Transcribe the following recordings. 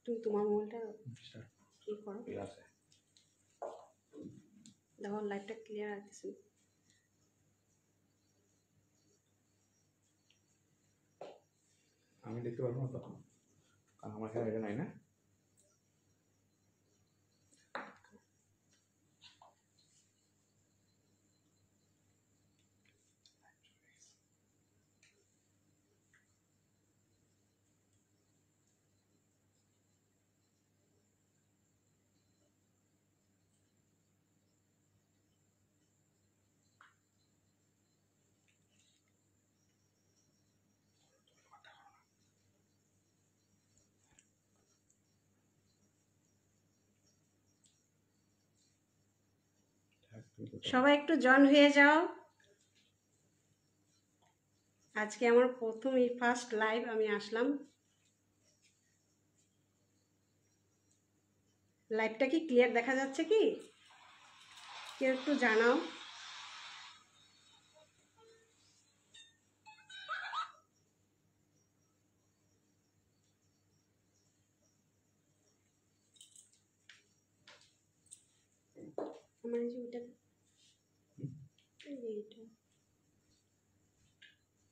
তুমি তোমার মোবাইলটা কি করো, দেখো লাইটটা ক্লিয়ার আসছে। আমি দেখতে পারবো না তো, কারণ আমার এখানে এটা নাই না। সবাই একটু জয়েন হয়ে যাও। আজকে আমার প্রথম এই ফার্স্ট লাইভ আমি আসলাম। লাইভটা কি ক্লিয়ার দেখা যাচ্ছে কি? কেউ একটু জানাও। আমার এই যে ওইটা,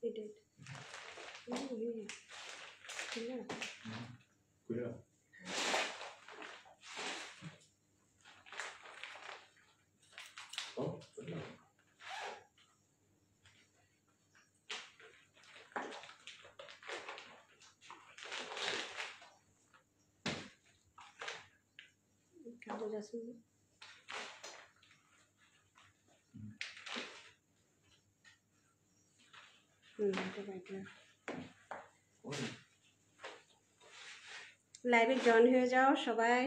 এইটা এটা কাগজ আছে। লাইভে জয়েন হয়ে যাও সবাই।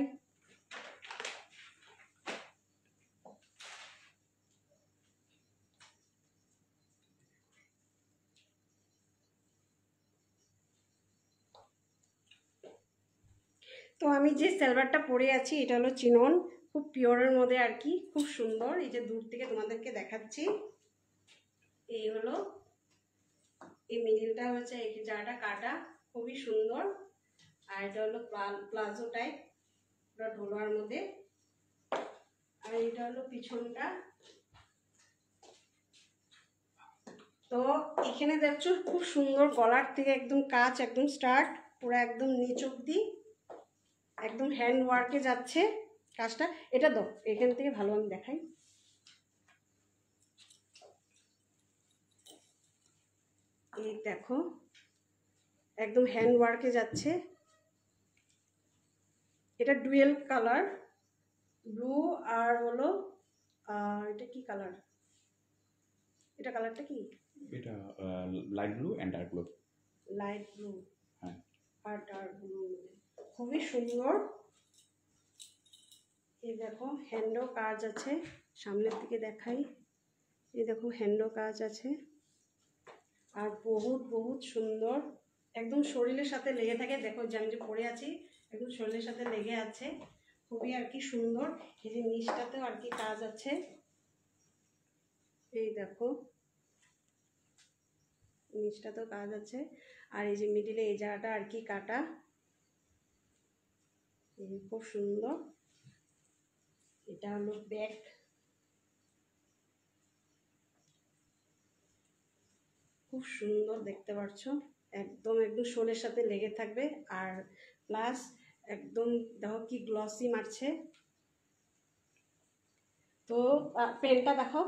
তো আমি যে সালোয়ারটা পরে আছি এটা হলো চিনন, খুব পিওরের মধ্যে আর কি, খুব সুন্দর। এই যে দূর থেকে তোমাদেরকে দেখাচ্ছি, এই হলো, এই মিডিলটা হচ্ছে এই জায়গাটা কাটা, খুবই সুন্দর। আর এটা হলো প্লাজো টাইপ, পুরো ঢোলার মধ্যে। আর এটা হলো পিছনটা। তো এখানে দেখছো খুব সুন্দর, গলার থেকে একদম কাজ, একদম স্টার্ট পুরো একদম নিচ অব্দি, একদম হ্যান্ড ওয়ার্কে যাচ্ছে কাজটা। এটা দাও এখান থেকে ভালো আমি দেখাই। এই দেখো একদম হ্যান্ড ওয়ার্কে যাচ্ছে। এটা ডুয়েল কালার, ব্লু আর হলো এটা কি কালার, এটা কালারটা কি? এটা light blue and dark blue. Light blue হ্যাঁ, আর ডার্ক ব্লু, খুবই সুন্দর। এই দেখো হ্যান্ডও কাজ আছে, সামনের দিকে দেখাই। এই দেখো হ্যান্ডও কাজ আছে, আর বহুত বহুত সুন্দর, একদম শরীরের সাথে লেগে থাকে। দেখো যে আমি যে পরে আছি একদম শরীরের সাথে লেগে আছে, খুবই আর কি সুন্দর। এই যে নিচটাতেও আর কি কাজ আছে, এই দেখো নিচটাতেও কাজ আছে। আর এই যে মিডিলে এই জায়গাটা আর কি কাটা, খুব সুন্দর। এটা হলো ব্যাক, খুব সুন্দর দেখতে পাচ্ছ, একদম একদম শোলের সাথে লেগে থাকবে। আর প্লাস একদম দেখো কি গ্লসি মারছে। তো পেনটা দেখো,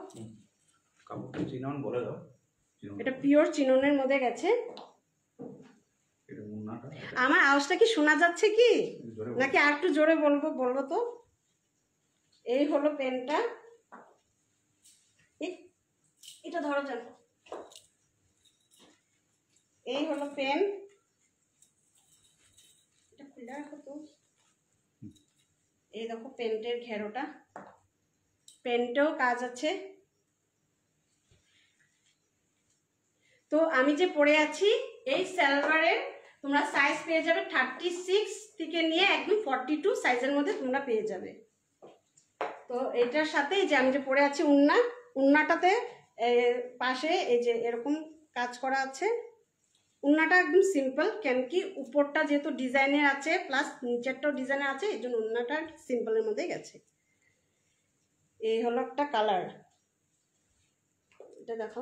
কাপড়টা চিনন বলে দাও। এটা পিওর চিননের মধ্যে গেছে। এটা মুন্নাটা, আমার আওয়াজটা কি শোনা যাচ্ছে কি, নাকি আর একটু জোরে বলবো তো? এই হলো পেনটা, এটা ধরো যান। এই হলো পেন, এটা খুলে রাখো তো। এই দেখো পেন্টের ঘেরোটা, পেন্টেও কাজ আছে। তো আমি যে পরে আছি এই সালোয়ারের তোমরা সাইজ পেয়ে যাবে 36 থেকে নিয়ে একদম 42 সাইজের মধ্যে তোমরা পেয়ে যাবে। তো এটার সাথে যে আমি যে পরে আছি উন্নাটাতে পাশে এই যে এরকম কাজ করা আছে, ওড়নাটা একদম সিম্পল, কেন কি উপরটা যেহেতু ডিজাইনের আছে প্লাস নিচেরটাও ডিজাইনের আছে, এই জন্য ওড়নাটা সিম্পলের মধ্যে গেছে। এই হলো একটা কালার, এটা দেখো।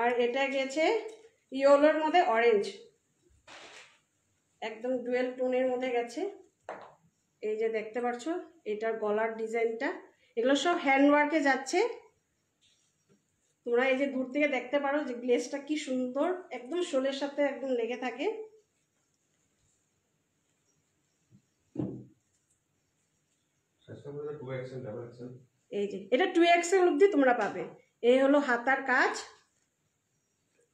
আর এটা গেছে ইয়েলোর মধ্যে অরেঞ্জ, একদম ডুয়েল টোনের মধ্যে গেছে। এই যে দেখতে পাচ্ছ এটার গলার ডিজাইনটা, এগুলো সব হ্যান্ডওয়ার্কে যাচ্ছে। তোমরা এই যে দূর থেকে দেখতে পারো যে গ্লেজটা কি সুন্দর, একদম শোলের সাথে একদম লেগে থাকে। এই যে এটা 2XL অবধি তোমরা পাবে। এই হলো হাতার কাজ,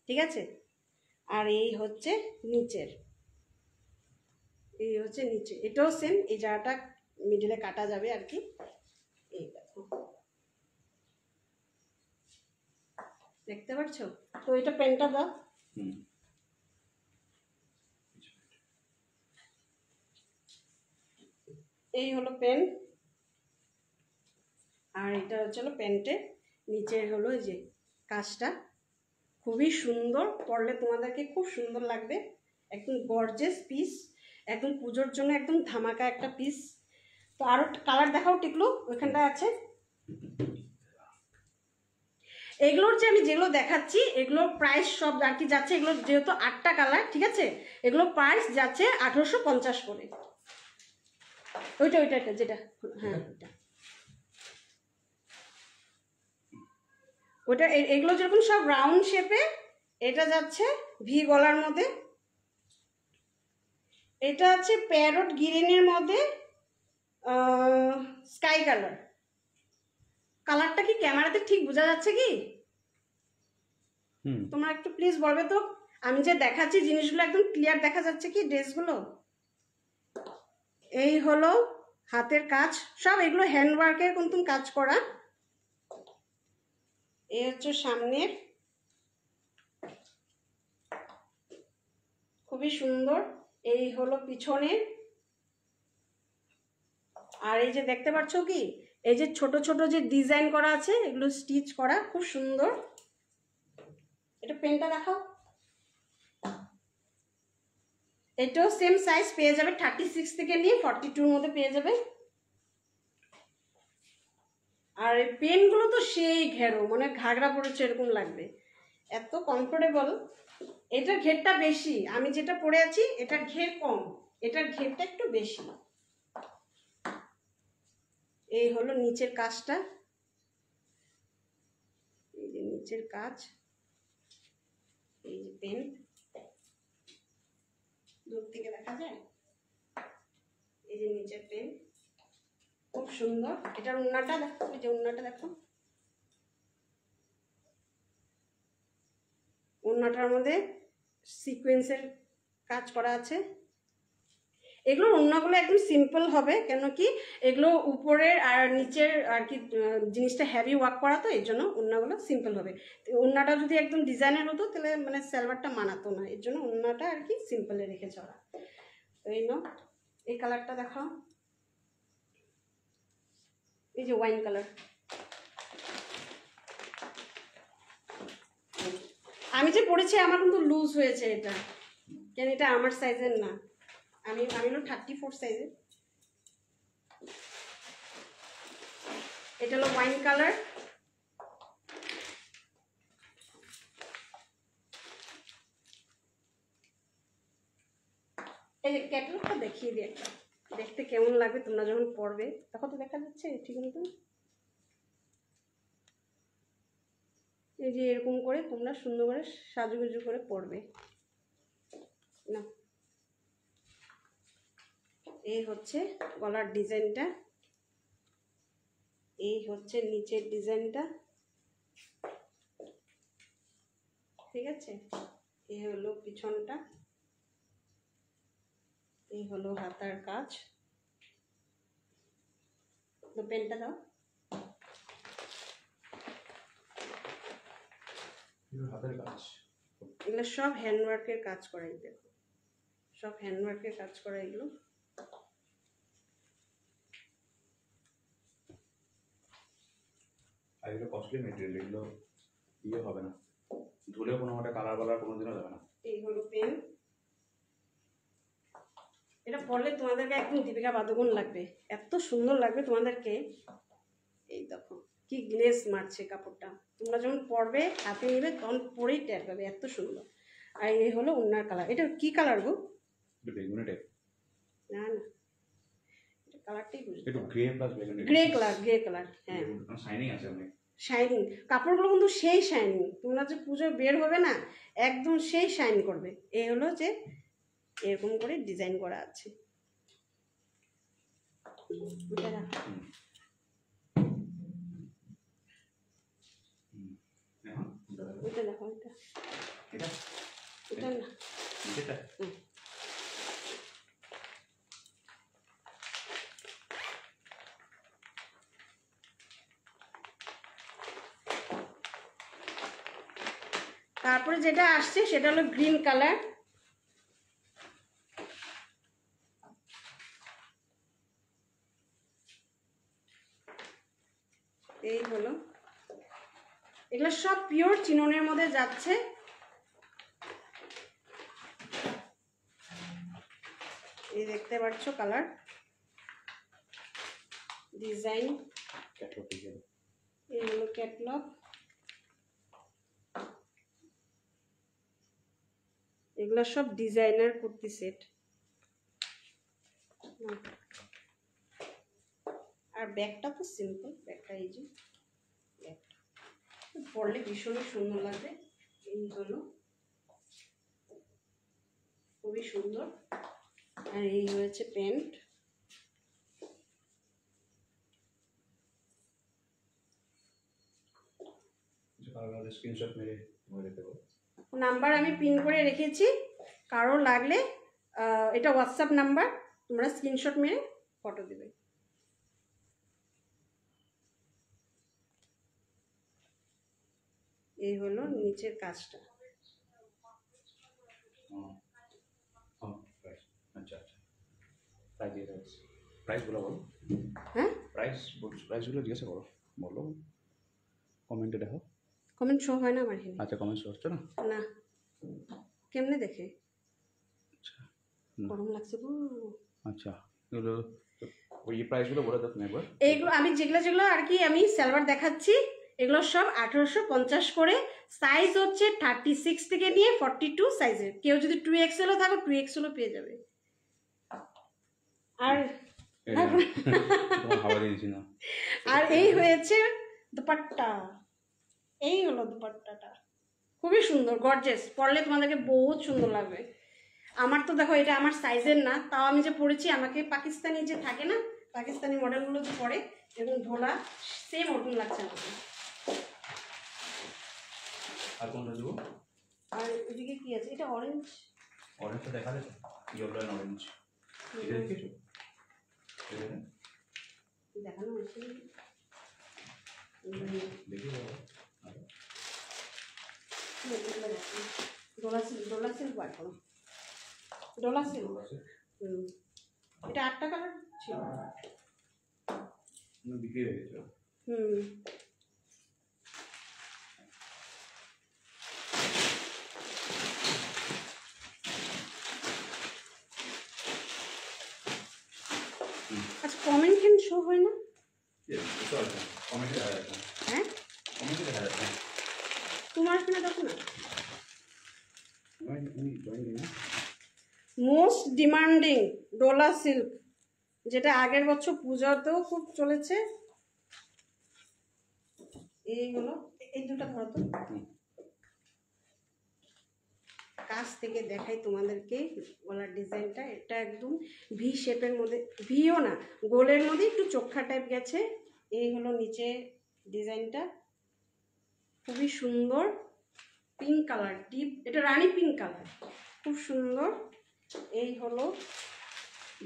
ঠিক আছে। আর এই হচ্ছে নিচের, এই হচ্ছে নিচে, এটাও সেম, এই জায়গাটা মিডিলে কাটা যাবে আর কি। এই দেখো, দেখতে পাচ্ছ তো? এটা পেনটা দাও। এই হলো পেন, আর এটা হচ্ছে প্যান্টের নিচের হলো এই যে কাজটা, খুবই সুন্দর, পরলে তোমাদেরকে খুব সুন্দর লাগবে, একদম গর্জিয়াস পিস, একদম পুজোর জন্য একদম ধামাকা একটা পিস। তো আরো কালার দেখাও টিকলু, ওইখানটা আছে। এগুলোর যে আমি যেগুলো দেখাচ্ছি এগুলোর প্রাইস সব আর কি যাচ্ছে, এগুলো যেহেতু 8টা কালার, ঠিক আছে, এগুলো প্রাইস যাচ্ছে 1850 করে। ওইটা যেটা, হ্যাঁ ওটা, এগুলো যেরকম সব রাউন্ড শেপে, এটা যাচ্ছে ভি গলার মধ্যে। এটা আছে প্যারট গ্রিনের মধ্যে স্কাই কালার। কালারটা কি ক্যামেরাতে ঠিক বোঝা যাচ্ছে কি? তোমরা একটু প্লিজ বলবে তো, আমি যে দেখাচ্ছি জিনিসগুলো একদম ক্লিয়ার দেখা যাচ্ছে কি ড্রেসগুলো? এই হলো হাতের কাজ, সব এগুলো হ্যান্ডওয়ার্কের কিন্তু কাজ করা। এই হচ্ছে সামনের, খুবই সুন্দর। এই হলো পিছনের, আর এই যে দেখতে পাচ্ছ কি, এই যে ছোট ছোট যে ডিজাইন করা আছে এগুলো স্টিচ করা, খুব সুন্দর। এটা পেনটা দেখাও। এটাও সেম সাইজ পেয়ে যাবে, 36 থেকে নিয়ে 42 এর মধ্যে পেয়ে যাবে। আর এই পেনগুলো তো সেই ঘেরো, মানে ঘাগরা পড়েছে এরকম লাগবে, এত কমফোর্টেবল। এটার ঘেরটা বেশি, আমি যেটা পরে আছি এটার ঘের কম, এটার ঘেরটা একটু বেশি। এই হলো নিচের কাজটা, এই যে নিচের কাজ, এই যে পেন, দূর থেকে দেখা যায়, এই যে নিচের পেন, খুব সুন্দর। এটার ওড়নাটা দেখো, এই যে ওড়নাটা দেখো, ওড়নাটার মধ্যে সিকোয়েন্সের কাজ করা আছে। এগুলোর ওড়নাগুলো একদম সিম্পল হবে, কেন কি এগুলো উপরের আর নিচের আর কি জিনিসটা হেভি ওয়ার্ক করা, তো এর জন্য ওড়নাগুলো সিম্পল হবে। ওড়নাটা যদি একদম ডিজাইনের হতো তাহলে মানে সালোয়ারটা মানাতো না, এর জন্য ওড়নাটা আর কি সিম্পলে রেখেছে ওরা। এই নো, এই কালারটা দেখাও, এই যে ওয়াইন কালার। আমি যে পরেছি আমার কিন্তু লুজ হয়েছে এটা, কেন এটা আমার সাইজের না, আমি হলো 34 সাইজের। এটা হলো ওয়াইন কালার, এই যে ক্যাটালগটা দেখিয়ে দিই একটা, দেখতে কেমন লাগবে তোমরা যখন পড়বে, তখন তো দেখা যাচ্ছে ঠিক মতো। এই যে এরকম করে তোমরা সুন্দর করে সাজুগুজু করে পড়বে না। এই হচ্ছে গলার ডিজাইনটা, এই হচ্ছে নিচের ডিজাইনটা, ঠিক আছে। এই হলো পিছনটা, এই হলো হাতার কাজ। তো পেনটা দাও। হাতের কাজ, এগুলো সব হ্যান্ডওয়ার্কের কাজ করা, দেখো সব হ্যান্ডওয়ার্কের কাজ করা এগুলো। আর এগুলো কস্টলি মেটেরিয়াল, এগুলো ইয়ে হবে না, ধুলেও কোনো একটা কালার বালার কোনোদিনও যাবে না। এই হলো পেন, এটা পরলে তোমাদেরকে একদম দীপিকা পাদুকোণ লাগবে, এত সুন্দর লাগবে তোমাদেরকে। এই দেখো কি গ্লেজ মারছে কাপড়টা, তোমরা যখন পরবে হাতে নেবে তখন পরেই টের পাবে, এত সুন্দর। আর এই হলো ওনার কালার, এটা কি কালার গো? একটু বেগুনি টাইপ, না না, এটা কালারটাই বুঝতে, একটু গ্রে প্লাস বেগুনি, গ্রে কালার, গ্রে কালার, হ্যাঁ শাইনিং আছে অনেক। শাইনিং, কাপড়গুলো কিন্তু সেই শাইনিং, তোমরা যে পুজোয় বের হবে না একদম সেই শাইন করবে। এই হলো যে এরকম করে ডিজাইন করা আছে। এটা দেখো, এখন ওইটা দেখো, ওইটা এটা এটা না, এটা হুম। তারপরে যেটা আসছে সেটা হলো গ্রিন কালার, এই হলো, এগুলো সব পিওর চিননের মধ্যে যাচ্ছে। এই দেখতে পাচ্ছ কালার, ডিজাইন, ক্যাটলগ ডিজাইন। এই হলো ক্যাটলগ, এগুলো সব ডিজাইনার কুর্তি সেট। আর ব্যাগটা তো সিম্পল, ব্যাগটা এই যে ব্যাগটা পরলে ভীষণই সুন্দর লাগবে। এই হলো, খুবই সুন্দর। আর এই হয়েছে প্যান্ট, স্ক্রিনশট মেরে তোমাকে দিতে পারো। নাম্বার আমি পিন করে রেখেছি, কারো লাগলে এটা হোয়াটসঅ্যাপ নাম্বার, তোমরা স্ক্রিনশট মেরে ফটো দেবে। এই হলো নিচের কাজটা। প্রাইস, আচ্ছা আচ্ছা, প্রাইস দিয়ে দেবো, প্রাইসগুলো বলো। হ্যাঁ, প্রাইসগুলো জিজ্ঞাসা করো, বলো, কমেন্টে দেখো। কমেন্ট শো হয় না আমার এখানে। আচ্ছা, কমেন্টস হচ্ছে না? না, কেমনে দেখে? আচ্ছা, গরম লাগছে গো। আচ্ছা, এগুলো ওই প্রাইসগুলো বলে দাও তুমি একবার। এইগুলো আমি যেগুলো যেগুলো আর কি আমি সালোয়ার দেখাচ্ছি, এগুলো সব 1850 করে। সাইজ হচ্ছে 36 থেকে নিয়ে 42 সাইজের, কেউ যদি 2XL থাকো 2XL পেয়ে যাবে। আর তোমার হাওয়া দিয়েছি না। আর এই হয়েছে দুপাট্টা, এই হলো দুপাট্টাটা, খুবই সুন্দর গর্জেস, পরলে তোমাদেরকে বহুত সুন্দর লাগবে। আমার তো দেখো এটা আমার সাইজের না, তাও আমি যে পরেছি, আমাকে পাকিস্তানি যে থাকে না, পাকিস্তানি মডেলগুলো যে পরে এবং ঢোলা, সেম ওরকম লাগছে আমাকে। আর কোনটা দেবো? আর এদিকে কি আছে, এটা অরেঞ্জ, অরেঞ্জটা দেখা যাচ্ছে, ইয়েলো অ্যান্ড অরেঞ্জ, এটা দেখেছো? দেখানো হয়েছে দেখি বলো। ডোলা সিল্ক, ডোলা সিল্ক বার করো, ডোলা সিল্ক। এটা 8টা কালার ছিল। বিক্রি হয়ে গেছিল। আচ্ছা, কমেন্ট কেন শো হয় না? কমেন্টে দেখা যাচ্ছে, হ্যাঁ কমেন্টে দেখা যাচ্ছে। তোমার এখানে দেখো না। আমি জয়েন দিই না। মোস্ট ডিমান্ডিং ডোলা সিল্ক, যেটা আগের বছর পূজাতেও খুব চলেছে। এইগুলো, এই দুটো ধরো তো, কাছ থেকে দেখাই তোমাদেরকে গলার ডিজাইনটা। এটা একদম ভি শেপের মধ্যে, ভিও না, গোলের মধ্যে একটু চোখা টাইপ গেছে। এই হলো নিচে ডিজাইনটা, খুবই সুন্দর, পিঙ্ক কালার, ডিপ, এটা রানী পিঙ্ক কালার, খুব সুন্দর। এই হলো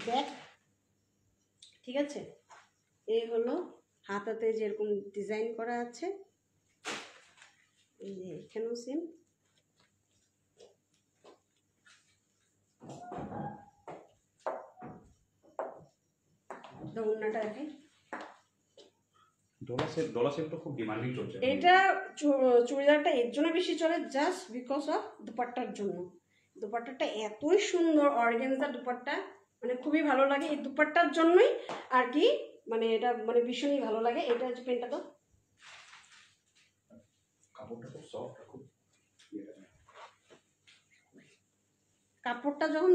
ব্যাক, ঠিক আছে। এই হলো হাতাতে যেরকম ডিজাইন করা আছে, এই যে এখানেও সেম। ওড়নাটা দেখাই, ডলা সেট তো খুব ডিমান্ডিং চলছে এটা চুড়িদারটা এর জন্য বেশি চলে, জাস্ট বিকজ অফ দুপাট্টার জন্য। দুপাট্টাটা এতই সুন্দর, অর্গানজা দুপাট্টা, মানে খুবই ভালো লাগে এই দুপাট্টার জন্যই আর কি, মানে এটা মানে ভীষণই ভালো লাগে। এটা হচ্ছে প্যান্টটা, তো কাপড়টা খুব সফট, খুব কাপড়টা যখন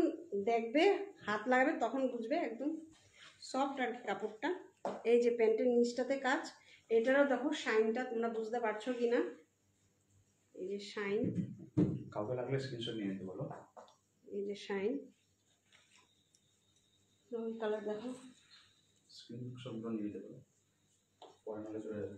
দেখবে, হাত লাগাবে, তখন বুঝবে একদম সফট আর কি কাপড়টা। এই যে প্যান্টের নিচটাতে কাজ, এটারও দেখো শাইনটা, তোমরা বুঝতে পারছো কি না, এই যে শাইন, কাউকে লাগলে স্ক্রিনশট নিয়ে নিতে বলো। এই যে শাইন, ওই কালার দেখো, স্ক্রিনশটগুলো নিয়ে নিতে বলো, পরে নাহলে চলে যাবে।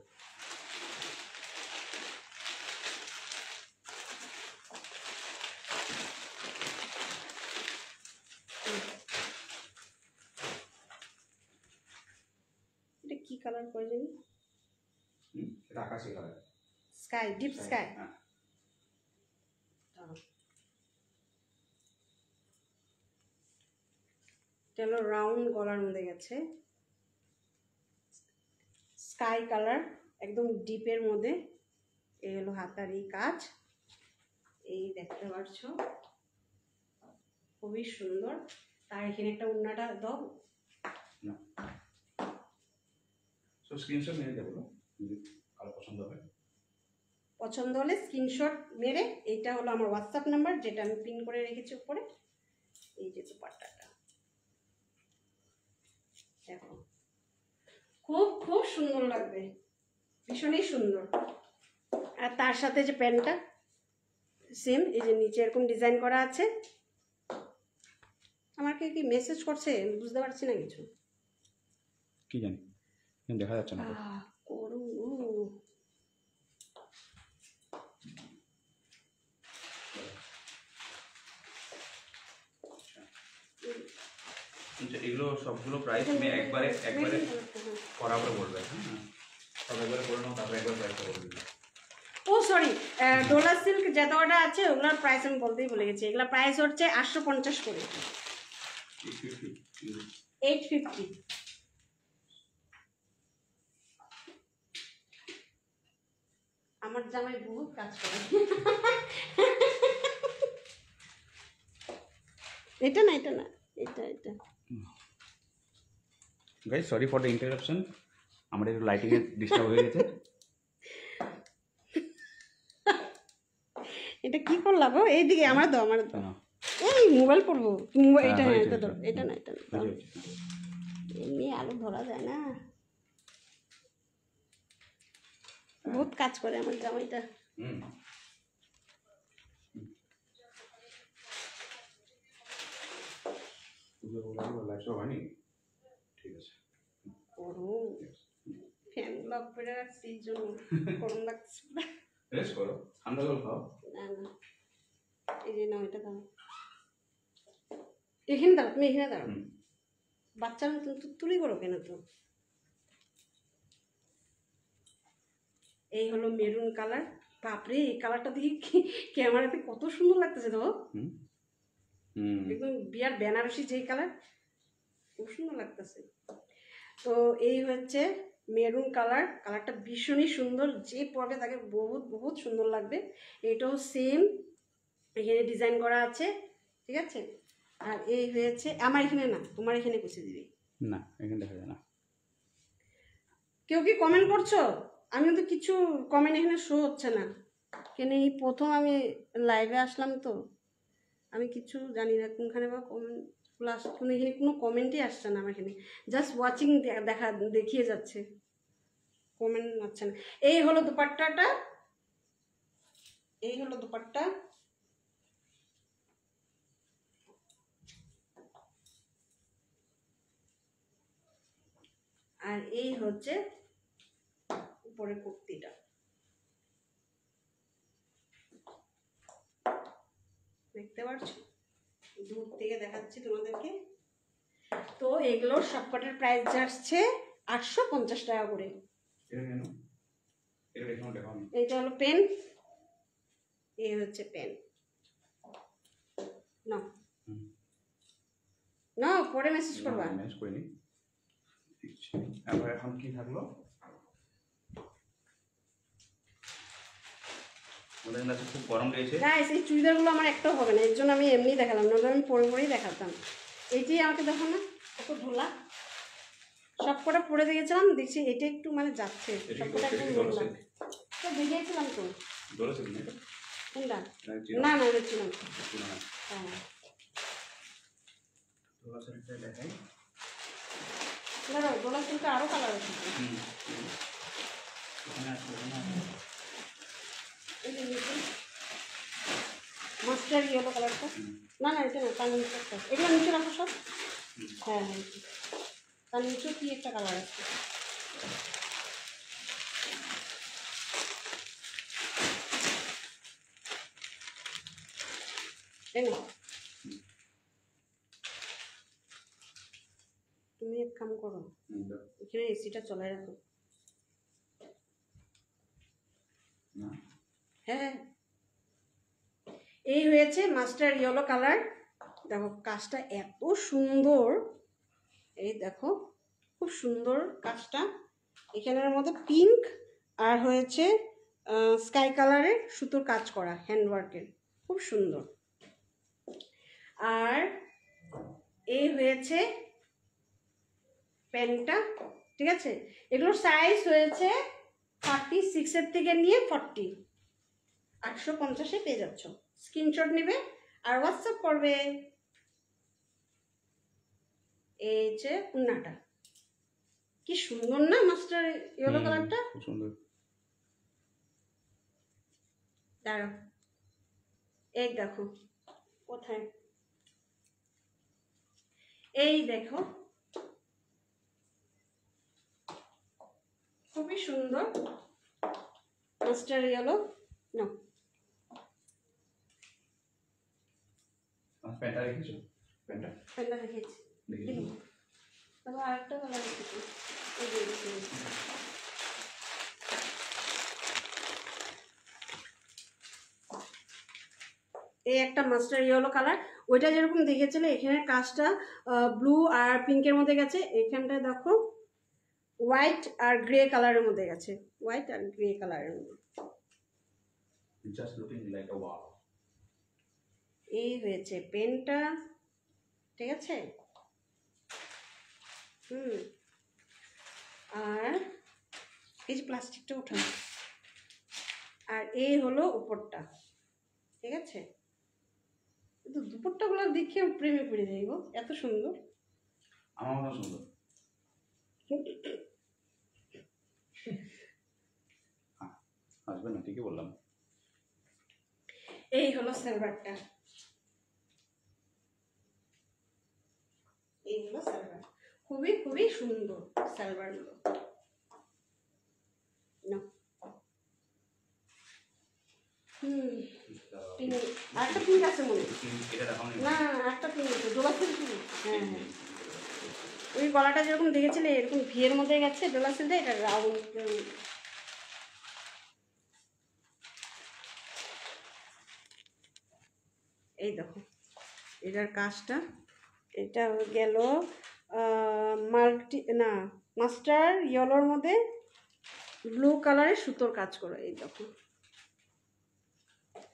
এটা কি কালার করে জানি, এটা আকাশি কালার, স্কাই, ডিপ স্কাই। হ্যাঁ এটা হলো রাউন্ড গলার মধ্যে গেছে, স্কাই কালার, একদম ডিপের মধ্যে। এই হলো হাতারি কাজ, এই দেখতে পাচ্ছ, খুবই সুন্দর। তার এখানে একটা ওড়নাটা দাও, সো স্ক্রিনশট নিয়ে নিতে বলো যদি কারো পছন্দ হয়। পছন্দ হলে স্ক্রিনশট মেরে, এইটা হলো আমার হোয়াটসঅ্যাপ নাম্বার, যেটা আমি পিন করে রেখেছি উপরে। এই যে দুপাট্টাটা দেখো, খুব খুব সুন্দর লাগবে, ভীষণই সুন্দর। আর তার সাথে যে প্যান্টটা সেম, এই যে নিচে এরকম ডিজাইন করা আছে। আমাকে কি মেসেজ করছে আমি বুঝতে পারছি না কিছু, কি জানি দেখা যাচ্ছে না তো। করু এগুলো সবগুলো প্রাইস তুমি একবারে করা করে বলবে, হ্যাঁ সব একবারে করে নাও, তারপরে একবার প্রাইসটা বলে দিবে। ও সরি, ডোলা সিল্ক যত কটা আছে ওগুলোর প্রাইস আমি বলতেই ভুলে গেছি। এগুলোর প্রাইস হচ্ছে 850 করে, 850। আমার জামাই বহুত কাজ করে। এটা না, এটা না, এটা এটা guys sorry for the interruption, আমার একটু লাইটিংয়ে ডিস্টার্ব হয়ে গেছে। এটা কি করলা গো, এইদিকে আমার দাও, আমার দাও, এই মোবাইল পড়বো, মোবাইল এটা না, এটা দাও, এটা না, এটা না, এমনি আলো ধরা যায় না, বহুত কাজ করে আমার জামাইটা। ঠিক আছে, গরম, ফ্যানগুলো অফ করে রাখছি এই জন্য গরম লাগছে। রেস্ট করো, ঠান্ডা জল খাও। না না, এই যে নাও, এটা দাও, এখানে দাও, তুমি এখানে দাও, বাচ্চার মতন তুলি করো কেন তো। এই হলো মেরুন কালার, বাপরে এই কালারটা দেখি ক্যামেরাতে কত সুন্দর লাগতেছে তো, একদম বিয়ার বেনারসি যেই কালার, খুব সুন্দর লাগতেছে। তো এই হচ্ছে মেরুন কালার, কালারটা ভীষণই সুন্দর, যে পরবে তাকে বহুত বহুত সুন্দর লাগবে। এটাও সেম, এখানে ডিজাইন করা আছে, ঠিক আছে। আর এই হয়েছে আমার এখানে না, তোমার এখানে কুচি দিবি না, এখানে দেখা যায় না। কেউ কি কমেন্ট করছো? আমি তো কিছু কমেন্ট এখানে শো হচ্ছে না, কেন এই প্রথম আমি লাইভে আসলাম, তো আমি কিছু জানি না কোনখানে বা কমেন্ট প্লাস কোনো, এখানে কোনো কমেন্টই আসছে না আমার এখানে, জাস্ট ওয়াচিং দেখিয়ে যাচ্ছে, কমেন্ট আসছে না। এই হলো দুপাট্টাটা, এই হলো দুপাট্টা, আর এই হচ্ছে উপরের কুর্তিটা, দেখতে পাচ্ছ, দূর থেকে দেখাচ্ছি তোমাদেরকে। তো এগুলোর সবকটার প্রাইস যাচ্ছে 850 টাকা করে। এইটা হলো পেন, এই হচ্ছে পেন, না না পরে মেসেজ করবা। মেসেজ করিনি। এখন কি থাকলো? ওদের কাছে খুব গরম রয়েছে। না এই চুড়িদারগুলো আমার একটাও হবে না, এর জন্য আমি এমনি দেখালাম, নাহলে আমি পরে পরেই দেখাতাম। এইটাই আমাকে দেখো না কত ঢোলা, সব কটা পরে দেখেছিলাম, দেখছি এটা একটু মানে যাচ্ছে, সব কটা একদম ঢোলা। তো দেখিয়েছিলাম তো দৌড়াচ্ছে কি না এটা? কোনটা? না, না না এটা ছিল না। ছিল না। হ্যাঁ দোলা শরীরটা দেখাই। দাঁড়াও, ডোলা সিল্কটা আরও কালার আছে। হুম, এখানে আছে, এখানে আছে। এই যে নিচে মাস্টার ইয়েলো কালারটা, না না এটা না, তার নিচেরটা, এগুলো নিচে রাখো সব। হ্যাঁ হ্যাঁ তার নিচেও কি একটা কালার আছে। এই না, তুমি এক কাম করো, এখানে এসিটা চলাই রাখো। না, হ্যাঁ এই হয়েছে মাস্টার ইয়েলো কালার। দেখো কাজটা এত সুন্দর, এই দেখো খুব সুন্দর কাজটা। এখানের মধ্যে পিঙ্ক আর হয়েছে স্কাই কালারের সুতোর কাজ করা, হ্যান্ডওয়ার্কের, খুব সুন্দর। আর এই হয়েছে প্যান্টটা, ঠিক আছে। এগুলোর সাইজ হয়েছে 36 থেকে নিয়ে 40, 850-এ পেয়ে যাচ্ছ। স্ক্রিনশট নেবে আর হোয়াটসঅ্যাপ করবে। এই যে উন্নাটা কি সুন্দর না, মাস্টার ইয়েলো কালারটা, খুব সুন্দর। দাঁড়াও এই দেখো কোথায়, এই দেখো খুবই সুন্দর মাস্টার ইয়েলো। না প্যান্টটা রেখেছো? প্যান্টটা প্যান্টটা রেখেছি, দেখি। তবে আরেকটা কালার রেখেছি, এই যে এই একটা মাস্টার ইয়েলো কালার। ওইটা যেরকম দেখেছিলে এখানে কাজটা ব্লু আর পিঙ্কের মধ্যে গেছে, এখানটায় দেখো হোয়াইট আর গ্রে কালারের মধ্যে গেছে, হোয়াইট আর গ্রে কালারের মধ্যে। জাস্ট লুকিং লাইক আ ওয়াও। এই হয়েছে পেনটা, ঠিক আছে। আর এই যে প্লাস্টিকটা উঠানো, আর এই হলো উপরটা, ঠিক আছে। কিন্তু দুপুরটাগুলো দেখে প্রেমে পড়ে যাইব, এত সুন্দর। আমার মতো সুন্দর। আসবে না, ঠিকই বললাম। এই হলো সালোয়ারটা, এই হলো সালোয়ার, খুবই খুবই সুন্দর সালোয়ারগুলো। না পিঙ্ক, আরেকটা পিঙ্ক আছে মনে হয়। এটা দেখাও না একটা পিঙ্ক আছে, ডোলা সিল্ক। হ্যাঁ হ্যাঁ ওই গলাটা যেরকম দেখেছিলে এরকম ভিয়ের মধ্যে গেছে ডোলা সিল্কটা, এটা রাউন্ড। এই দেখো এটার কাজটা, এটা গেল মাল্টি না মাস্টার ইয়েলোর মধ্যে ব্লু কালারের সুতোর কাজ করো, এই দেখো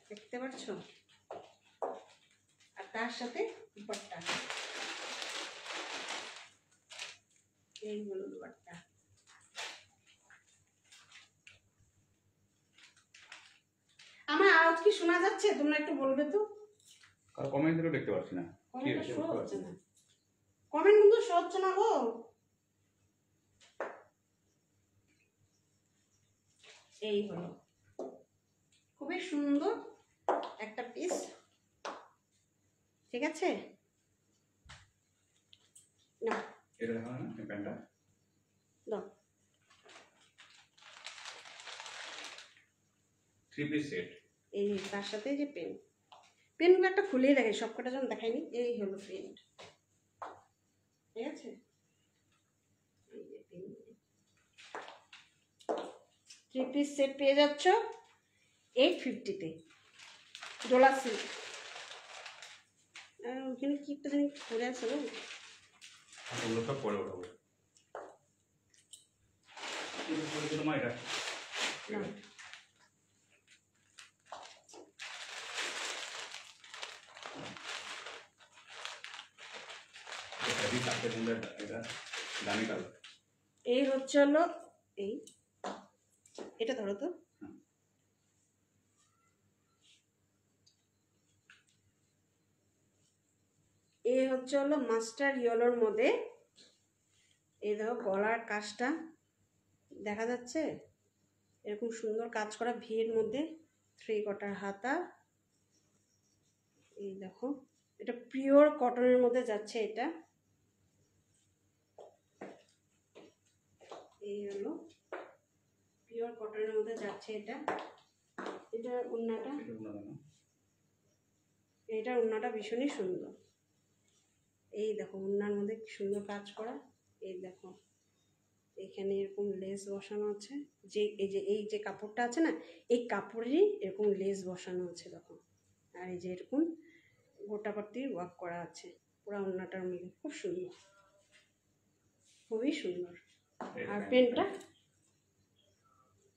দেখতে পাচ্ছ। আর তার সাথে দুপাট্টা, এই হলো দুপাট্টা। আমার আওয়াজ কি শোনা যাচ্ছে? তোমরা একটু বলবে তো। আর কমেন্ট দিলেও দেখতে পাচ্ছি না। কি কমেন্ট হয়েছে? শো হচ্ছে না, কমেন্ট কিন্তু শো হচ্ছে না গো। এই হলো খুবই সুন্দর একটা পিস, ঠিক আছে। না এটা দেখাও না এই প্যান্টটা। দাও 3 পিস সেট। এই তার সাথে যে পেন, পেনগুলো একটা খুলেই দেখে, সবকটা যখন দেখায়নি। এই হলো পেন, ঠিক আছে। এই যে পেন, 3 পিস সেট পেয়ে যাচ্ছ 850-তে, ডোলা সিল্ক। ওখানে কি একটা জানি পরে আছে গো, ওগুলো সব পরে ওঠাবো। তোমার এটা না হেভি কাপড় মধ্যে এটা দামি কালার। এই হচ্ছে হলো এই, এটা ধরো তো, এই হচ্ছে হলো মাস্টার ইয়েলোর মধ্যে। এই দেখো গলার কাজটা দেখা যাচ্ছে, এরকম সুন্দর কাজ করা ভিয়ের মধ্যে, 3 কোয়ার্টার হাতা। এই দেখো এটা পিওর কটনের মধ্যে যাচ্ছে এটা। এই হলো পিওর কটনের মধ্যে যাচ্ছে এটা। এটা ওড়নাটা, এটা ওড়নাটা ভীষণই সুন্দর। এই দেখো ওড়নার মধ্যে কি সুন্দর কাজ করা। এই দেখো এখানে এরকম লেস বসানো আছে, যে এই যে কাপড়টা আছে না, এই কাপড়েরই এরকম লেস বসানো আছে দেখো। আর এই যে এরকম গোটাপট্টির ওয়ার্ক করা আছে পুরো ওড়নাটার মধ্যে, খুব সুন্দর, খুবই সুন্দর। আর পেনটা,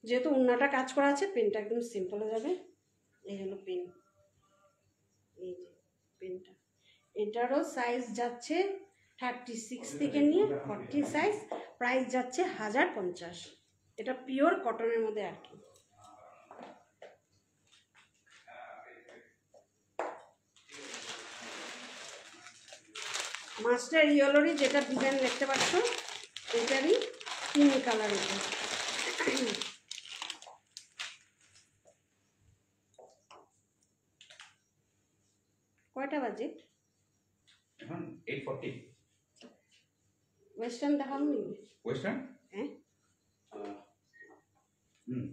যেহেতু ওড়নাটা কাজ করা আছে, পেনটা একদম সিম্পল হয়ে যাবে। এই হলো পেন, এই যে পেনটা, এটারও সাইজ যাচ্ছে 36 থেকে নিয়ে 40 সাইজ, প্রাইস যাচ্ছে 1050। এটা পিওর কটনের মধ্যে আর কি। মাস্টার ইয়েলোরই যেটা ডিজাইন দেখতে পাচ্ছ, এটারই পিঙ্ক কালার। এটা কয়টা বাজে এখন 8:40। ওয়েস্টার্ন দেখাবো নি? ওয়েস্টার্ন, হ্যাঁ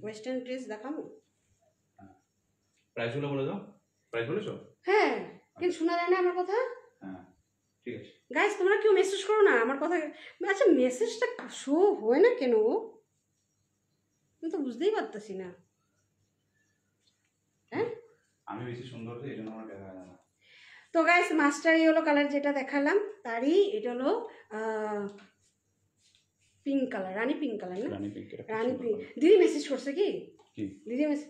ওয়েস্টার্ন ড্রেস দেখাবো। প্রাইসগুলো বলে দাও। প্রাইস বলেছো? হ্যাঁ, কিন্তু শোনা যায় না আমার কথা। হ্যাঁ ঠিক আছে। গাইস তোমরা কেউ মেসেজ করো না আমার কথা। আচ্ছা মেসেজটা শো হয় না কেন? আমি তো বুঝতেই পারতেছি না। হ্যাঁ আমি বেশি সুন্দর তো, এই জন্য আমার দেখা যায় না। তো গাইস মাস্টার ইয়েলো কালার যেটা দেখালাম, তারই এটা হলো পিঙ্ক কালার, রানী পিঙ্ক কালার না? রানী পিঙ্ক। রানী পিঙ্ক। দিদি মেসেজ করছে কি? কি দিদি মেসেজ,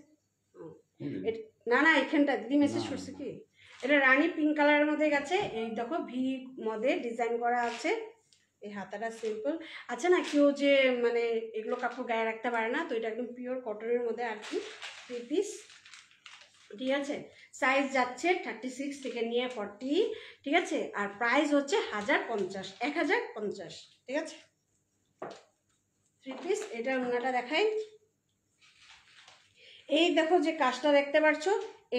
না না এখানটা দিদি মেসেজ করছে কি? এটা রানী পিঙ্ক কালারের মধ্যে গেছে। এই দেখো ভি মধ্যে ডিজাইন করা আছে। এই হাতাটা সিম্পল আছে না, কেউ যে মানে এগুলো কাপড় গায়ে রাখতে পারে না, তো এটা একদম পিওর কটনের মধ্যে আর কি। 3 পিস, ঠিক আছে। সাইজ যাচ্ছে 36 থেকে নিয়ে 40, ঠিক আছে। আর প্রাইস হচ্ছে 1050, 1050, ঠিক আছে। 3 পিস। এটা ওড়নাটা দেখাই। এই দেখো যে কাজটা দেখতে পাচ্ছ,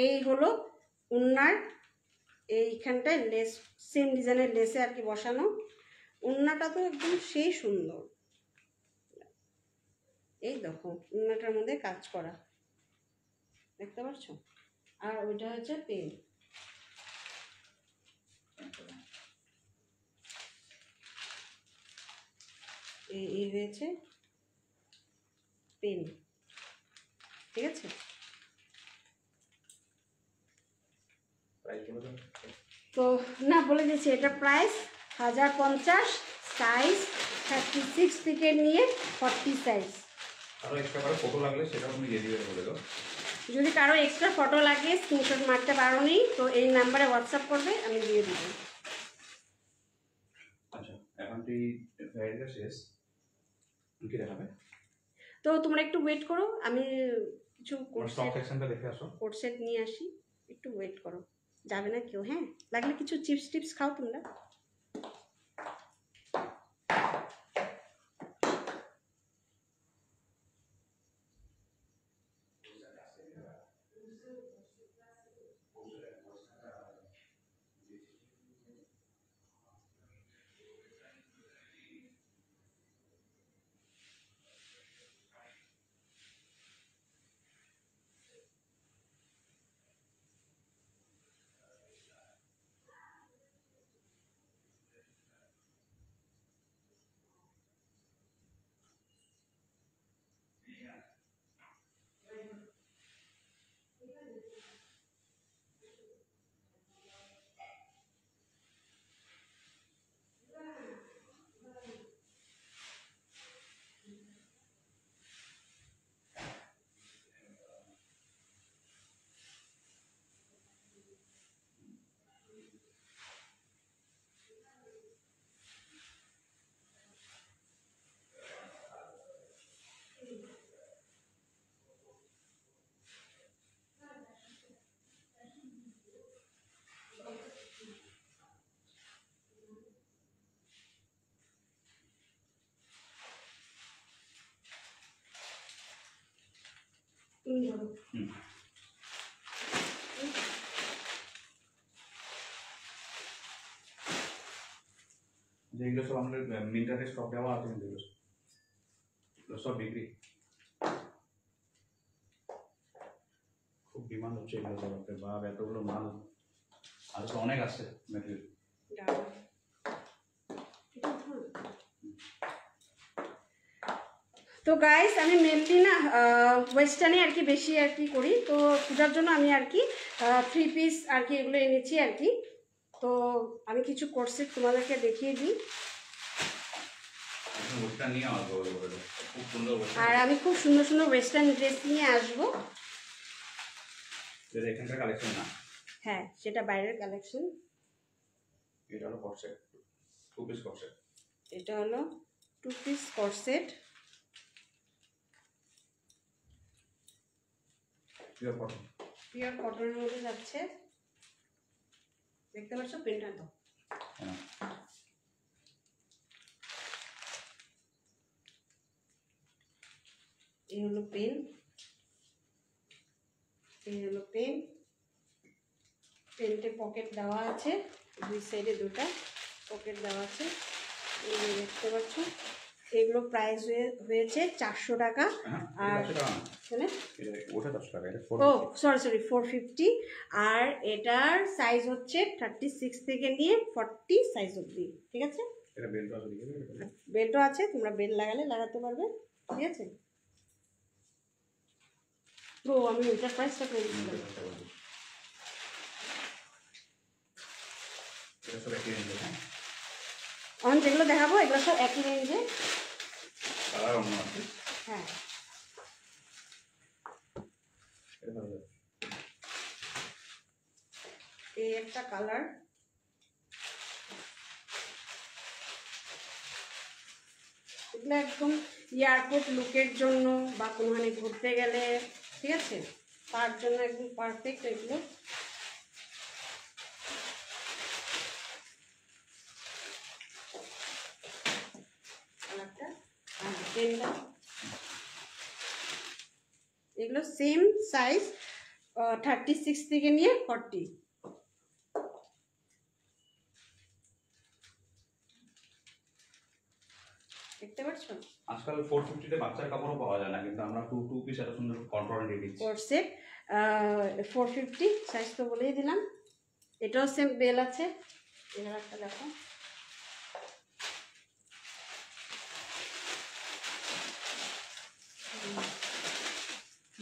এই হলো ওড়নার এইখানটায় লেস, সেম ডিজাইনের লেসে আর কি বসানো। ওড়নাটা তো একদম সেই সুন্দর। এই দেখো ওড়নাটার মধ্যে কাজ করা দেখতে পাচ্ছ। আর ওইটা হচ্ছে পেন। এই হয়েছে পেন, ঠিক আছে। তো না বলে দিচ্ছি, এটা প্রাইস 1050, সাইজ 36 থেকে নিয়ে 40 সাইজ। আরো এক্সট্রা করে ফটো লাগলে সেটাও তুমি দিয়ে দিবে বলে দাও। যদি কারো এক্সট্রা ফটো লাগে, স্ক্রিনশট মারতে পারো নি, তো এই নাম্বারে হোয়াটসঅ্যাপ করবে, আমি দিয়ে দিব। আচ্ছা এখন তুই ভ্যারাইটিটা শেষ, কি দেখাবে? তো তোমরা একটু ওয়েট করো, আমি কিছু স্টক সেকশনটা দেখে আসো। কোট সেট নিয়ে আসি, একটু ওয়েট করো, যাবে না কেউ। হ্যাঁ লাগলে কিছু চিপস টিপস খাও তোমরা। তুমি ধরো। যেগুলো সব আমাদের মিন্টারে স্টক দেওয়া আছে, কিন্তু এগুলো সব বিক্রি, খুব ডিমান্ড হচ্ছে এগুলো সব। বা এতগুলো মাল আর তো অনেক আছে ম্যাটেরিয়াল। তো গাইস আমি মেনলি না ওয়েস্টার্নে আর কি বেশি আর কি করি, তো পূজার জন্য আমি আর কি 3 পিস আর কি এগুলো এনেছি আর কি। তো আমি কিছু কোর্সে তোমাদেরকে দেখিয়ে দিই। আর আমি খুব সুন্দর সুন্দর ওয়েস্টার্ন ড্রেস নিয়ে আসবো। এখানকার কালেকশন না, হ্যাঁ সেটা বাইরের কালেকশন। এটা হলো কর্সেট, 2 পিস কর্সেট। এটা হলো 2 piece corset, pure cotton, pure কটনের মধ্যে যাচ্ছে। দেখতে পাচ্ছ প্রিন্টটা তো? এই হলো পেন, এই হলো পেন। পেনটে পকেট দেওয়া আছে, দুই সাইডে দুটো পকেট দেওয়া আছে। এই যে দেখতে পাচ্ছ, এগুলো প্রাইস হয়েছে 400 টাকা। আর ও সরি 450। আর এটার সাইজ হচ্ছে 36 থেকে নিয়ে 40 সাইজ অবধি, ঠিক আছে? বেল্টও আছে, তোমরা বেল্ট লাগালে লাগাতে পারবে, ঠিক আছে? তো আমি ওইটার প্রাইসটা করে দিচ্ছিলাম। এখন যেগুলো দেখাবো এগুলো সব একই রেঞ্জে। হ্যাঁ এই একটা কালার, এগুলো একদম এয়ারপোর্ট লুকের জন্য বা কোনোখানে ঘুরতে গেলে, ঠিক আছে, তার জন্য একদম পারফেক্ট এগুলো। এগুলো সেম সাইজ 36 থেকে নিয়ে 40। দেখতে পাচ্ছ? আজকাল 450 তে বাচ্চার কাপড়ও পাওয়া যায় না, কিন্তু আমরা 2 পিস এত সুন্দর কন্ট্রোল দিয়ে দিচ্ছি। কোর্সেট 450 সাইজ তো বলেই দিলাম। এটাও সেম বেল আছে। এর একটা দেখো,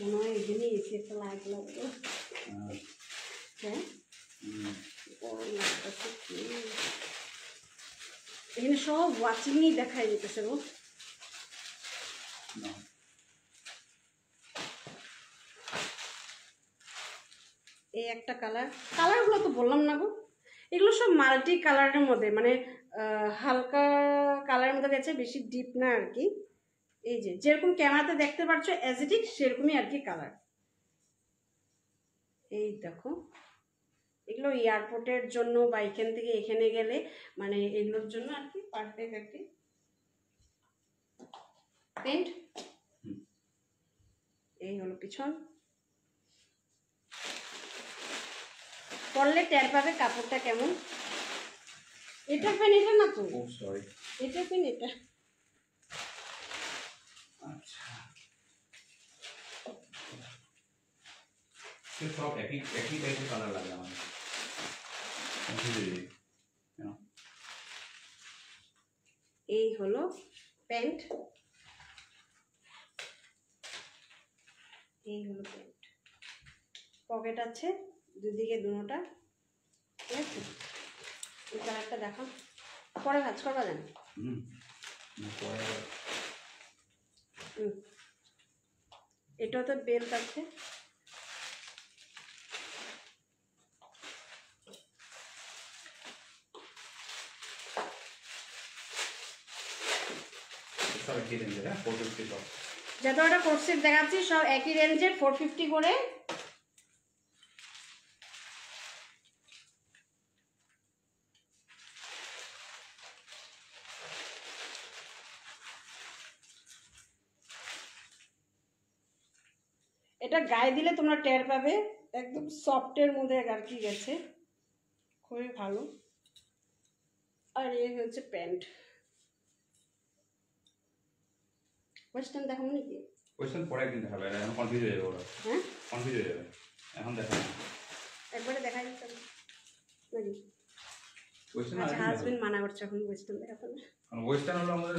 মনে হয় এখানে এসে একটা লাইট লাগবে। হ্যাঁ এখানে সব ওয়াচিংই দেখাই যেতেছে গো। এই একটা কালার, কালারগুলো তো বললাম না গো, এগুলো সব মাল্টি কালারের মধ্যে, মানে হালকা কালারের মধ্যে গেছে, বেশি ডিপ না আর কি। এই যে যেরকম ক্যামেরাতে দেখতে পাচ্ছ অ্যাজ ইট ইজ সেরকমই আর কি কালার। এই দেখো, এগুলো এয়ারপোর্টের জন্য বা এখান থেকে এখানে গেলে মানে এগুলোর জন্য আর কি পারফেক্ট আর কি। প্রিন্ট এই হলো পিছন, পরলে টের পাবে কাপড়টা কেমন। এটা পেন, এটা না তো, এটা পেন, এটা সব একই টাইপের কালার লাগে আমাদের। এই হলো প্যান্ট, এই হলো প্যান্ট, পকেট আছে দুদিকে দুটোটা, ঠিক আছে? এই কালারটা দেখো, পরে ভাঁজ করবা জানো। এটাও তো বেল্ট আছে। যত একটা কোর্সেট দেখাচ্ছি সব একই রেঞ্জের 450 করে। এটা গায়ে দিলে তোমরা টের পাবে, একদম সফটের মধ্যে আর কি গেছে, খুবই ভালো। আর এই হচ্ছে প্যান্ট। ওয়েস্টার্ন দেখাবো নাকি? ওয়েস্টার্ন পরে একদিন দেখাবে, এখন কনফিউজ হয়ে যাবে ওরা। হ্যাঁ কনফিউজ হয়ে যাবে, এখন দেখাবে না। একবারে দেখাই দিতে নাকি? ওয়েস্টার্ন আচ্ছা হাজবেন্ড মানা করছে এখন ওয়েস্টার্ন দেখাতে না। কারণ ওয়েস্টার্ন হলো আমাদের,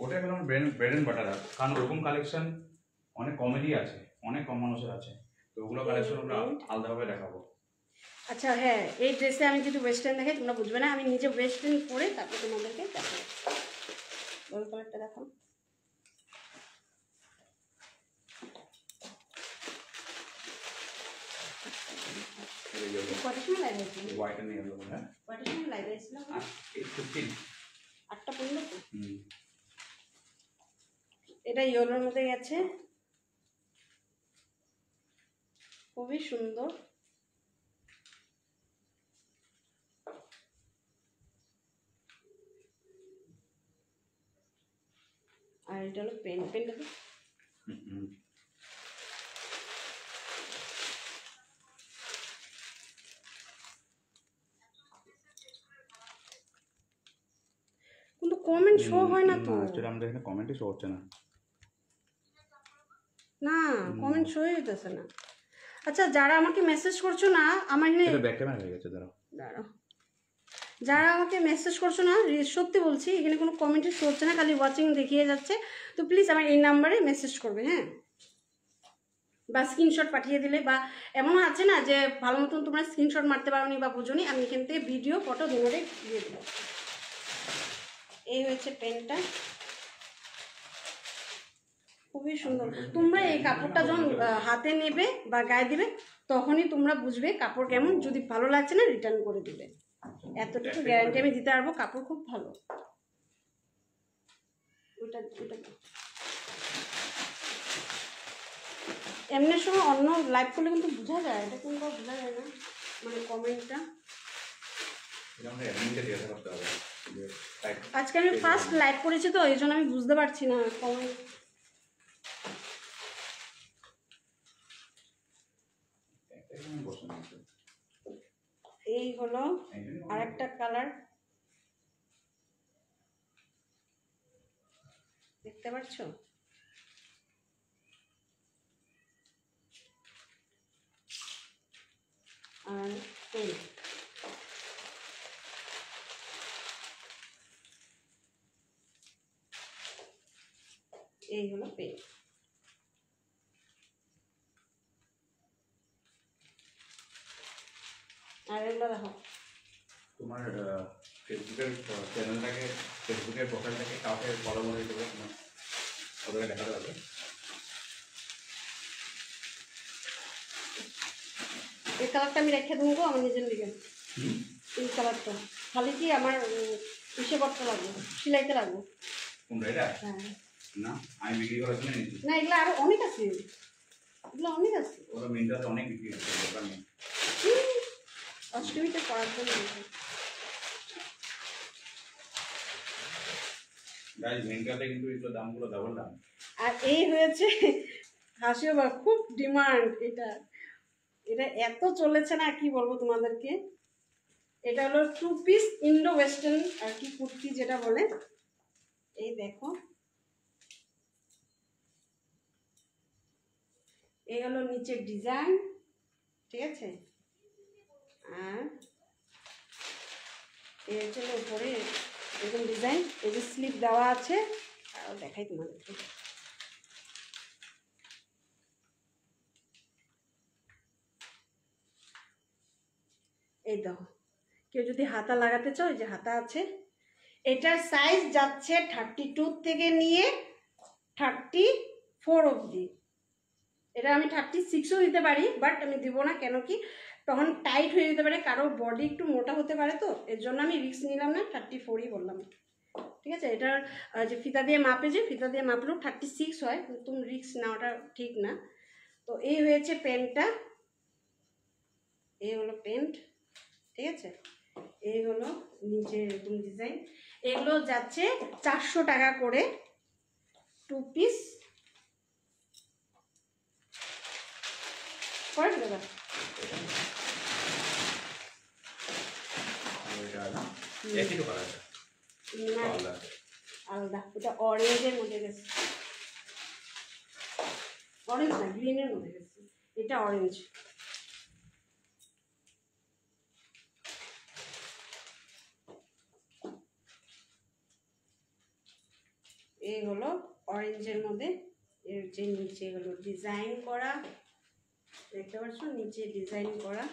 ওটা হলো আমার ব্রেড এন্ড বাটার। কারণ ওরকম কালেকশন অনেক কমেডি আছে, অনেক কম মানুষের আছে, তো ওগুলো কালেকশন আমরা আলাদাভাবে দেখাবো। আচ্ছা হ্যাঁ, এই ড্রেসে আমি যদি ওয়েস্টার্ন দেখাই তোমরা বুঝবে না, আমি নিজে ওয়েস্টার্ন পরে তারপর তোমাদেরকে দেখাবো। গোল কালারটা দেখাও। কটার সময় লাইভ হয়েছিল? হোয়াইট এন্ড ইয়েলো, হ্যাঁ কটার সময় লাইভ হয়েছিল? 8:15। 8:15 তো। এটা ইয়েলোর মধ্যে গেছে, খুবই সুন্দর। আর এটা হলো পেন, পেনটা তো কিন্তু কমেন্ট শো হয় না তো। অ্যাকচুয়ালি আমাদের এখানে কমেন্টই শো হচ্ছে না। না কমেন্ট শো হইতেছে না। আচ্ছা যারা আমাকে মেসেজ করছো না, আমার এখানে ব্যাক ক্যামেরা হয়ে গেছে, দাঁড়াও। যারা আমাকে মেসেজ করছো না, সত্যি বলছি এখানে কোনো কমেন্টই শো হচ্ছে না, খালি ওয়াচিং দেখিয়ে যাচ্ছে। তো প্লিজ আমার এই নাম্বারে মেসেজ করবে, হ্যাঁ, বা স্ক্রিনশট পাঠিয়ে দিলে, বা এমনও আছে না যে ভালো মতন তোমরা স্ক্রিনশট মারতে পারোনি বা বুঝোনি, আমি এখান থেকে ভিডিও ফটো দুটোরে দিয়ে দেবো। এই হচ্ছে পেনটা, খুবই সুন্দর। তোমরা এই কাপড়টা যখন হাতে নেবে বা গায়ে দিবে তখনই তোমরা বুঝবে কাপড় কেমন। যদি ভালো লাগছে না রিটার্ন করে দিবে, এতটুকু গ্যারান্টি আমি দিতে পারবো, কাপড় খুব ভালো। ওটা এমনি সময় অন্য লাইভ করলে কিন্তু বোঝা যায়, এটা কিন্তু বোঝা যায় না, মানে কমেন্টটা। আজকে আমি ফার্স্ট লাইভ করেছি তো এই জন্য আমি বুঝতে পারছি না কমেন্ট। এই হলো আরেকটা কালার, দেখতে পাচ্ছ? আর এই হলো পেন। আর এগুলো দেখো, তোমার ফেসবুকের চ্যানেলটাকে, ফেসবুকের প্রোফাইলটাকে কাউকে ফলো করে দেবে, তোমার ওদেরকে দেখাতে পারবে। এই কালারটা আমি রেখে দেবো আমার নিজের দিকে। এই কালারটা খালি কি আমার ইসে করতে লাগবে, সিলাইতে লাগবে। কোনটা এটা? হ্যাঁ না আমি বিক্রি করার জন্য নিচ্ছি না, এগুলো আরো অনেক আছে, এগুলো অনেক আছে। ওরা মিন্টাতে অনেক বিক্রি হচ্ছে, দরকার নেই। অষ্টমীতে পড়ার জন্য গাইস মিন্টাতে কিন্তু এগুলো দামগুলো ডাবল দাম। আর এই হয়েছে হাসিও বা খুব ডিমান্ড, এটা এটা এত চলেছে না কি বলবো তোমাদেরকে। এটা হলো 2 পিস ইন্ডো ওয়েস্টার্ন আর কি কুর্তি যেটা বলে। এই দেখো, এই হলো নিচের ডিজাইন, ঠিক আছে, আর এই হচ্ছে উপরে এরকম ডিজাইন, এই যে স্লিপ দেওয়া আছে। আর দেখাই তোমাদেরকে, এই দেখো, কেউ যদি হাতা লাগাতে চাও এই যে হাতা আছে। এটার সাইজ যাচ্ছে 32 থেকে নিয়ে 34 অবধি। এটা আমি 36ও দিতে পারি, বাট আমি দিব না, কেন কি তখন টাইট হয়ে যেতে পারে, কারো বডি একটু মোটা হতে পারে, তো এর জন্য আমি রিস্ক নিলাম না, 34ই বললাম, ঠিক আছে। এটার যে ফিতা দিয়ে মাপে, যে ফিতা দিয়ে মাপলেও 36 হয়, তুমি রিস্ক নেওয়াটা ঠিক না। তো এই হয়েছে প্যান্টটা, এই হলো প্যান্ট, ঠিক আছে। এই হলো নিচে এরকম ডিজাইন। এগুলো যাচ্ছে 400 টাকা করে 2 পিস। পরে ফেলে দাও। এটা না একই তো কালার না আলাদা আলাদা, ওটা অরেঞ্জের মধ্যে গেছে, অরেঞ্জ না গ্রিনের মধ্যে গেছে, এটা অরেঞ্জ। এই হলো অরেঞ্জের মধ্যে, এর যে নিচে হলো ডিজাইন করা, দেখতে পাচ্ছ নিচে ডিজাইন করা।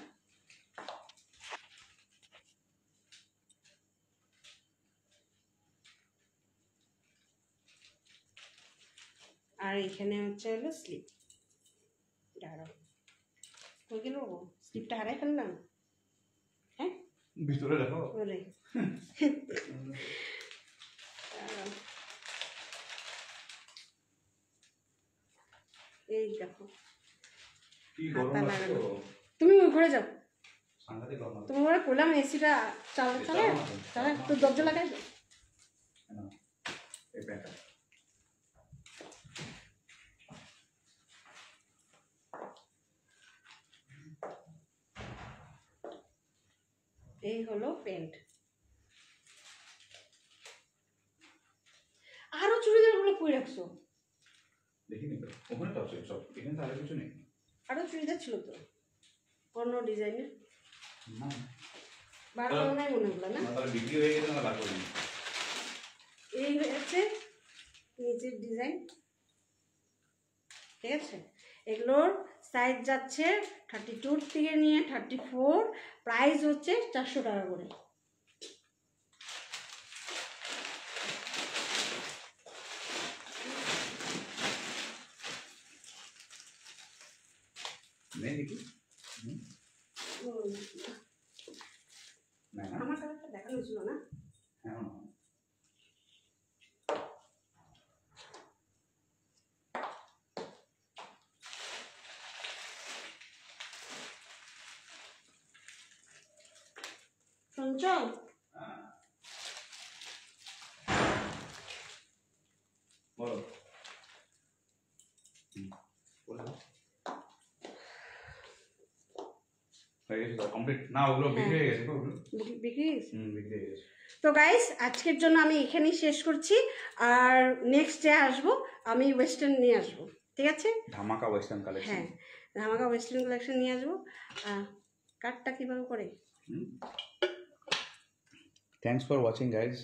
আর এখানে হচ্ছে হলো স্লিপ, দাঁড়াও কই গেল স্লিপটা হারাই ফেললাম। হ্যাঁ ভিতরে দেখো বলে এই দেখো কি গরম হাতা লাগছে লাগানো। তো তুমি ওই ঘরে যাও, সাংঘাতিক গরম লাগছে তোমার ঘরে করলাম এসিটা চালা চালা চালা, তো দরজা লাগাই দাও। না এই প্যান্টটা এই হলো প্যান্ট। আরো চুড়িদারগুলো কই রাখছো? দেখিনি তো ওখানে তো আছে সব, এখানে তো আর কিছু নেই। আরো চুড়িদার ছিল তো অন্য ডিজাইনের, না বার করা নাই মনে হলো না। তাহলে বিক্রি হয়ে গেছে না বার করিনি। এই হচ্ছে নিচের ডিজাইন, ঠিক আছে। এগুলোর সাইজ যাচ্ছে 32 থেকে নিয়ে 34, প্রাইস হচ্ছে 400 টাকা করে। নেই দেখি না না আমার কালারটা দেখানো ছিল না। হ্যাঁ না চঞ্চল বলো বলে দাও। হয়ে গেছে কমপ্লিট না, ওগুলো বিক্রি হয়ে গেছে তো ওগুলো বিক্রি হয়েছে। বিক্রি হয়ে গেছে। তো গাইস আজকের জন্য আমি এখানেই শেষ করছি, আর নেক্সট ডে আসবো আমি ওয়েস্টার্ন নিয়ে আসবো, ঠিক আছে। ধামাকা ওয়েস্টার্ন কালেকশন। হ্যাঁ ধামাকা ওয়েস্টার্ন কালেকশন নিয়ে আসবো। কাটটা কীভাবে করে? Thanks for watching guys.